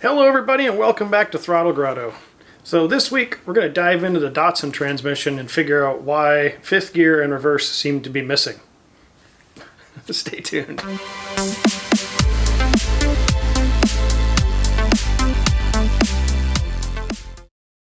Hello everybody and welcome back to Throttle Grotto. So this week we're going to dive into the Datsun transmission and figure out why fifth gear and reverse seem to be missing. Stay tuned.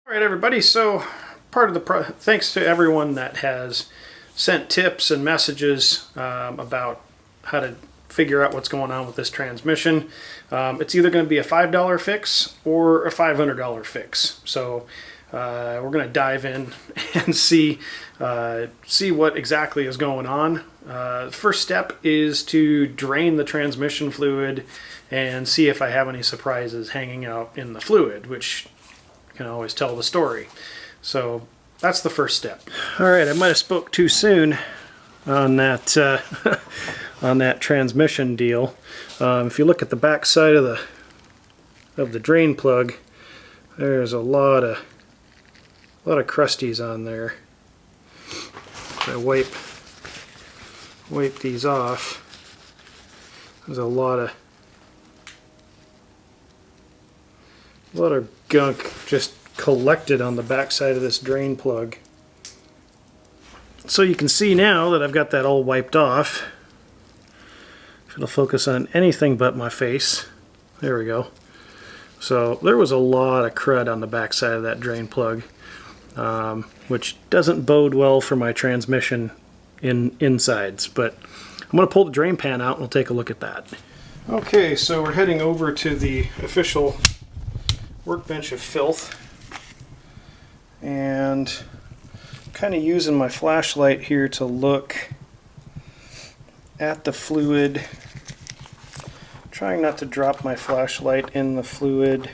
Alright everybody, so part of the thanks to everyone that has sent tips and messages about how to figure out what's going on with this transmission. It's either going to be a $5 fix or a $500 fix. So we're going to dive in and see what exactly is going on. The first step is to drain the transmission fluid and see if I have any surprises hanging out in the fluid, which can always tell the story. So that's the first step. All right, I might have spoke too soon on that on that transmission deal. If you look at the back side of the drain plug, there's a lot of crusties on there. If I wipe these off, there's a lot of gunk just collected on the back side of this drain plug. So you can see now that I've got that all wiped off. It'll focus on anything but my face. There we go. So there was a lot of crud on the back side of that drain plug, which doesn't bode well for my transmission insides. But I'm going to pull the drain pan out and we'll take a look at that. Okay, so we're heading over to the official workbench of filth, and kind of using my flashlight here to look at the fluid, trying not to drop my flashlight in the fluid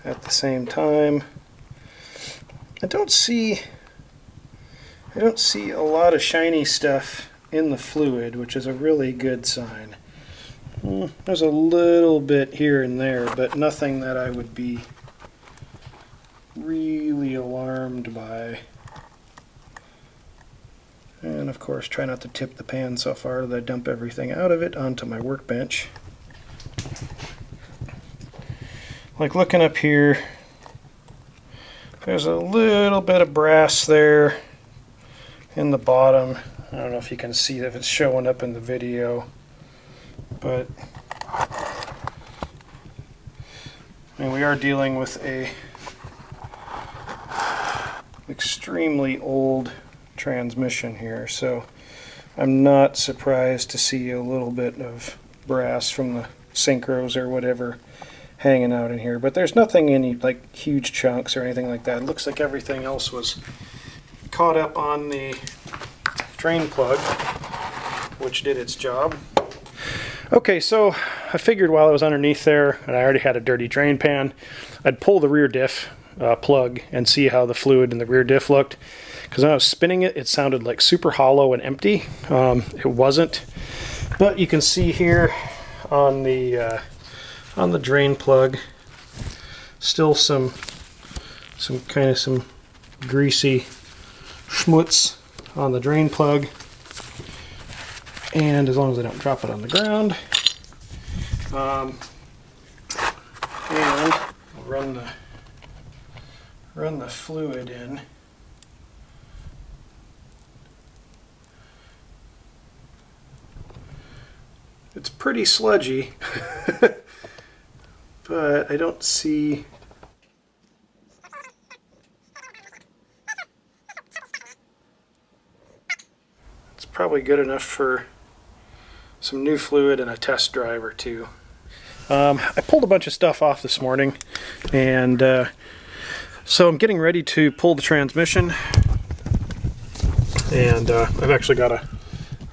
at the same time. I don't see a lot of shiny stuff in the fluid, which is a really good sign. There's a little bit here and there, but nothing that I would be really alarmed by. And of course, try not to tip the pan so far that I dump everything out of it onto my workbench. Like looking up here, there's a little bit of brass there in the bottom. I don't know if you can see if it's showing up in the video, but we are dealing with a extremely old transmission here, so I'm not surprised to see a little bit of brass from the synchros or whatever hanging out in here, but there's nothing any like huge chunks or anything like that. It looks like everything else was caught up on the drain plug, which did its job. Okay, so I figured while I was underneath there and I already had a dirty drain pan, I'd pull the rear diff plug and see how the fluid in the rear diff looked. Because when I was spinning it, it sounded like super hollow and empty. It wasn't, but you can see here on the drain plug, still some greasy schmutz on the drain plug. And as long as I don't drop it on the ground, and I'll run the fluid in. It's pretty sludgy, but I don't see... It's probably good enough for some new fluid and a test drive or two. I pulled a bunch of stuff off this morning, and so I'm getting ready to pull the transmission, and I've actually got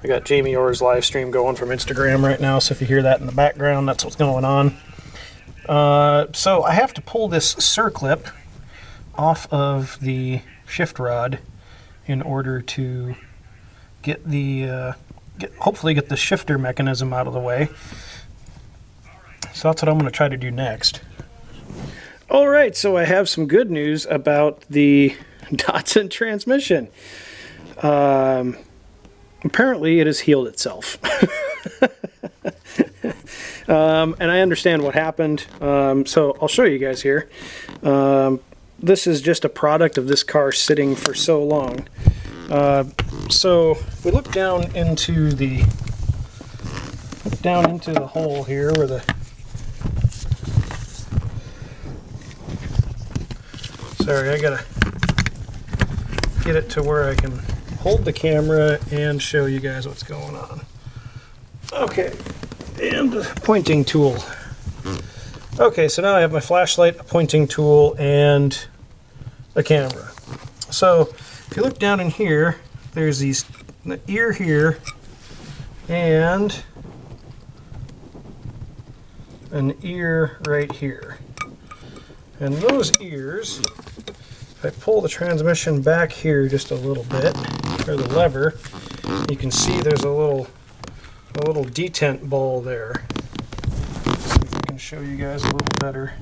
I got Jamie Orr's live stream going from Instagram right now, so if you hear that in the background, that's what's going on. So I have to pull this circlip off of the shift rod in order to get hopefully get the shifter mechanism out of the way. So that's what I'm going to try to do next. Alright, so I have some good news about the Datsun transmission. Apparently it has healed itself. And I understand what happened, so I'll show you guys here. This is just a product of this car sitting for so long. So if we look down into the hole here where the sorry, I gotta get it to where I can hold the camera and show you guys what's going on. Okay, and a pointing tool. Okay, so now I have my flashlight, a pointing tool, and a camera. So if you look down in here, there's the ear here and an ear right here. And those ears, if I pull the transmission back here just a little bit, or the lever, you can see there's a little detent ball there. See if I can show you guys a little better.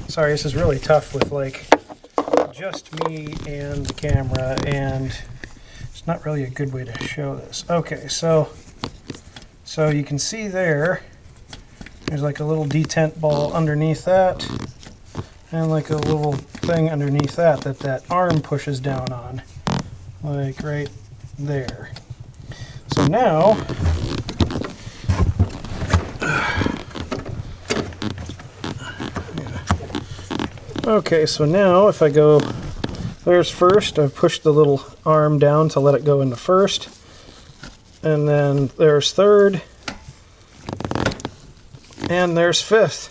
Sorry, this is really tough with like just me and the camera, and it's not really a good way to show this. Okay, so you can see there's like a little detent ball underneath that, and like a little thing underneath that arm pushes down on, like right there. So now, okay, so now if I go, there's first, I've pushed the little arm down to let it go into first, and then there's third, and there's fifth.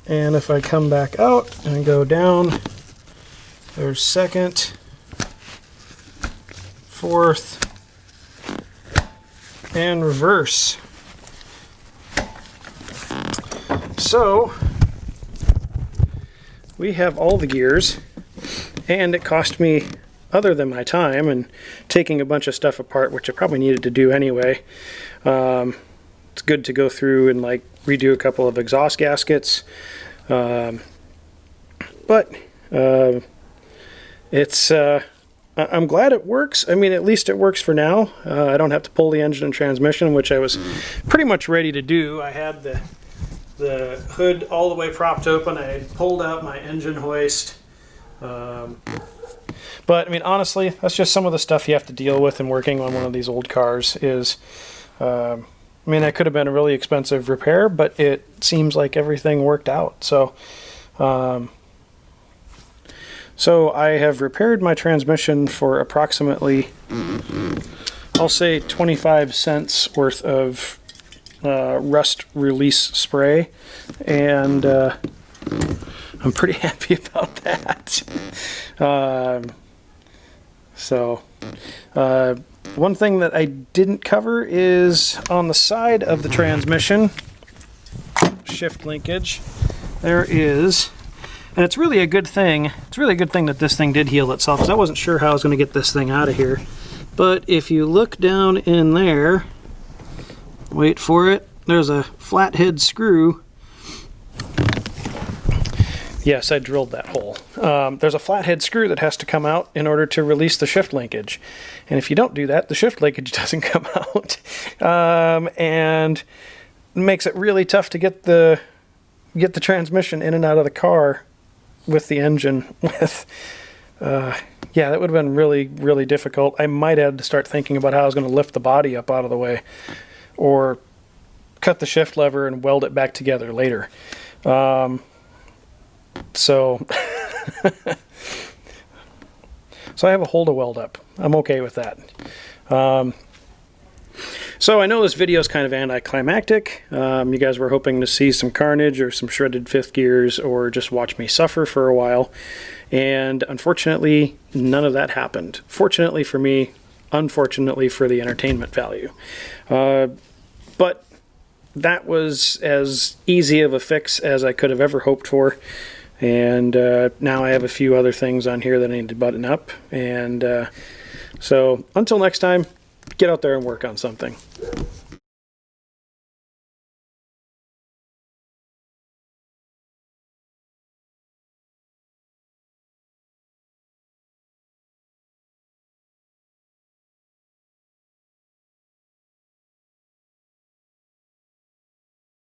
And if I come back out and go down, there's second, fourth, and reverse. So we have all the gears, and it cost me, other than my time and taking a bunch of stuff apart, which I probably needed to do anyway. It's good to go through and like redo a couple of exhaust gaskets, but it's I'm glad it works. I mean, at least it works for now. I don't have to pull the engine and transmission, which I was pretty much ready to do. I had the hood all the way propped open. I had pulled out my engine hoist. But I mean, honestly, that's just some of the stuff you have to deal with in working on one of these old cars. I mean, that could have been a really expensive repair, but it seems like everything worked out. So I have repaired my transmission for approximately, I'll say 25 cents worth of rust release spray, and I'm pretty happy about that. One thing that I didn't cover is on the side of the transmission shift linkage, there is, and it's really a good thing. It's really a good thing that this thing did heal itself, because I wasn't sure how I was going to get this thing out of here. But if you look down in there, wait for it, there's a flathead screw. Yes, I drilled that hole. There's a flathead screw that has to come out in order to release the shift linkage. And if you don't do that, the shift linkage doesn't come out. And it makes it really tough to get the transmission in and out of the car with the engine. Yeah, that would have been really, really difficult. I might have to start thinking about how I was going to lift the body up out of the way, or cut the shift lever and weld it back together later. So I have a hole to weld up. I'm okay with that. So I know this video is kind of anticlimactic. You guys were hoping to see some carnage or some shredded fifth gears, or just watch me suffer for a while. And unfortunately, none of that happened. Fortunately for me, unfortunately for the entertainment value. But that was as easy of a fix as I could have ever hoped for. And now I have a few other things on here that I need to button up. And so until next time, get out there and work on something.